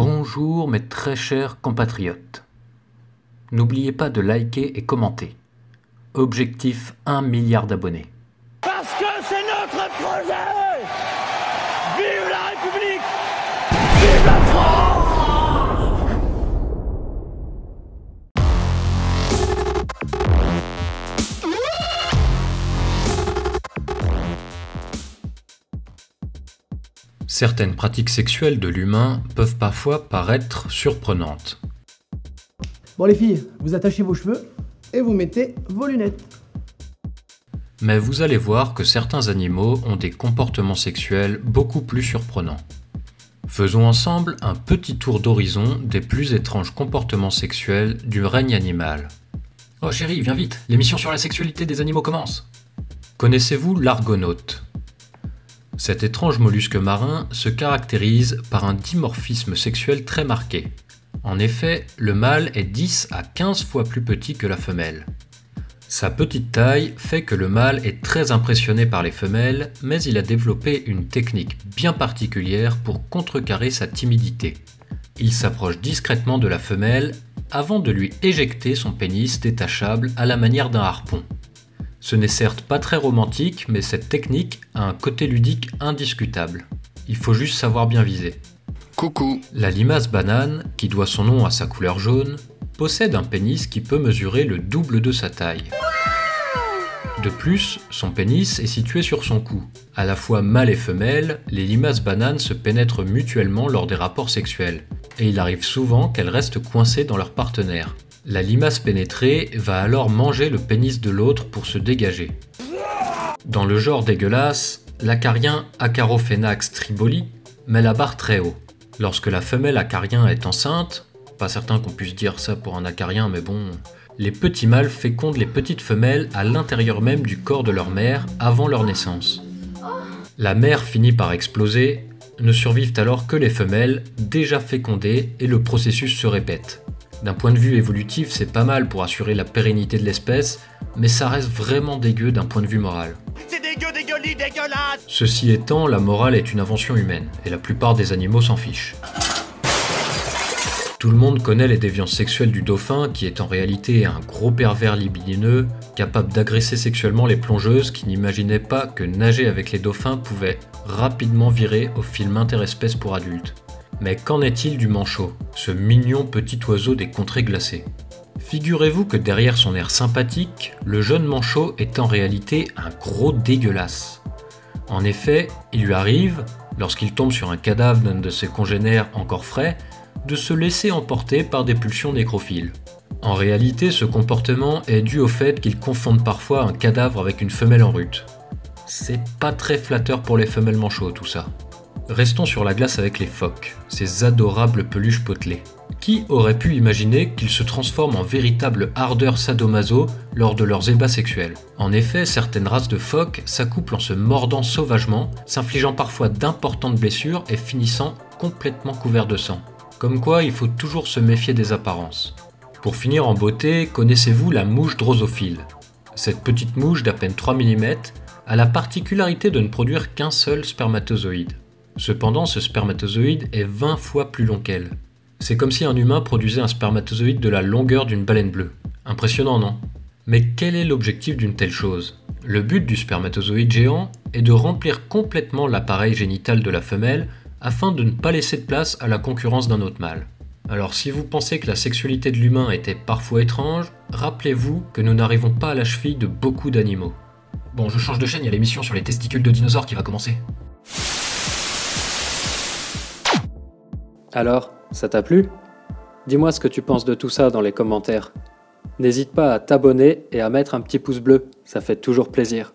Bonjour mes très chers compatriotes. N'oubliez pas de liker et commenter. Objectif 1 milliard d'abonnés. Parce que c'est notre projet! Vive la République! Vive la France! Certaines pratiques sexuelles de l'humain peuvent parfois paraître surprenantes. Bon les filles, vous attachez vos cheveux et vous mettez vos lunettes. Mais vous allez voir que certains animaux ont des comportements sexuels beaucoup plus surprenants. Faisons ensemble un petit tour d'horizon des plus étranges comportements sexuels du règne animal. Oh chérie, viens vite, l'émission sur la sexualité des animaux commence. Connaissez-vous l'argonaute ? Cet étrange mollusque marin se caractérise par un dimorphisme sexuel très marqué. En effet, le mâle est 10 à 15 fois plus petit que la femelle. Sa petite taille fait que le mâle est très impressionné par les femelles, mais il a développé une technique bien particulière pour contrecarrer sa timidité. Il s'approche discrètement de la femelle avant de lui éjecter son pénis détachable à la manière d'un harpon. Ce n'est certes pas très romantique, mais cette technique a un côté ludique indiscutable. Il faut juste savoir bien viser. Coucou. La limace banane, qui doit son nom à sa couleur jaune, possède un pénis qui peut mesurer le double de sa taille. De plus, son pénis est situé sur son cou. À la fois mâle et femelle, les limaces bananes se pénètrent mutuellement lors des rapports sexuels, et il arrive souvent qu'elles restent coincées dans leur partenaire. La limace pénétrée va alors manger le pénis de l'autre pour se dégager. Dans le genre dégueulasse, l'acarien Acarophénax triboli met la barre très haut. Lorsque la femelle acarien est enceinte, pas certain qu'on puisse dire ça pour un acarien mais bon, les petits mâles fécondent les petites femelles à l'intérieur même du corps de leur mère avant leur naissance. La mère finit par exploser, ne survivent alors que les femelles déjà fécondées et le processus se répète. D'un point de vue évolutif, c'est pas mal pour assurer la pérennité de l'espèce, mais ça reste vraiment dégueu d'un point de vue moral. C'est dégueulasse! Ceci étant, la morale est une invention humaine, et la plupart des animaux s'en fichent. Tout le monde connaît les déviances sexuelles du dauphin, qui est en réalité un gros pervers libidineux, capable d'agresser sexuellement les plongeuses qui n'imaginaient pas que nager avec les dauphins pouvait rapidement virer au film interespèces pour adultes. Mais qu'en est-il du manchot, ce mignon petit oiseau des contrées glacées ? Figurez-vous que derrière son air sympathique, le jeune manchot est en réalité un gros dégueulasse. En effet, il lui arrive, lorsqu'il tombe sur un cadavre d'un de ses congénères encore frais, de se laisser emporter par des pulsions nécrophiles. En réalité, ce comportement est dû au fait qu'ils confondent parfois un cadavre avec une femelle en rut. C'est pas très flatteur pour les femelles manchots tout ça. Restons sur la glace avec les phoques, ces adorables peluches potelées. Qui aurait pu imaginer qu'ils se transforment en véritables ardeurs sadomaso lors de leurs ébats sexuels ? En effet, certaines races de phoques s'accouplent en se mordant sauvagement, s'infligeant parfois d'importantes blessures et finissant complètement couverts de sang. Comme quoi, il faut toujours se méfier des apparences. Pour finir en beauté, connaissez-vous la mouche drosophile ? Cette petite mouche d'à peine 3 mm a la particularité de ne produire qu'un seul spermatozoïde. Cependant, ce spermatozoïde est 20 fois plus long qu'elle. C'est comme si un humain produisait un spermatozoïde de la longueur d'une baleine bleue. Impressionnant, non ? Mais quel est l'objectif d'une telle chose ? Le but du spermatozoïde géant est de remplir complètement l'appareil génital de la femelle afin de ne pas laisser de place à la concurrence d'un autre mâle. Alors si vous pensez que la sexualité de l'humain était parfois étrange, rappelez-vous que nous n'arrivons pas à la cheville de beaucoup d'animaux. Bon, je change de chaîne, il y a l'émission sur les testicules de dinosaures qui va commencer. Alors, ça t'a plu ? Dis-moi ce que tu penses de tout ça dans les commentaires. N'hésite pas à t'abonner et à mettre un petit pouce bleu, ça fait toujours plaisir.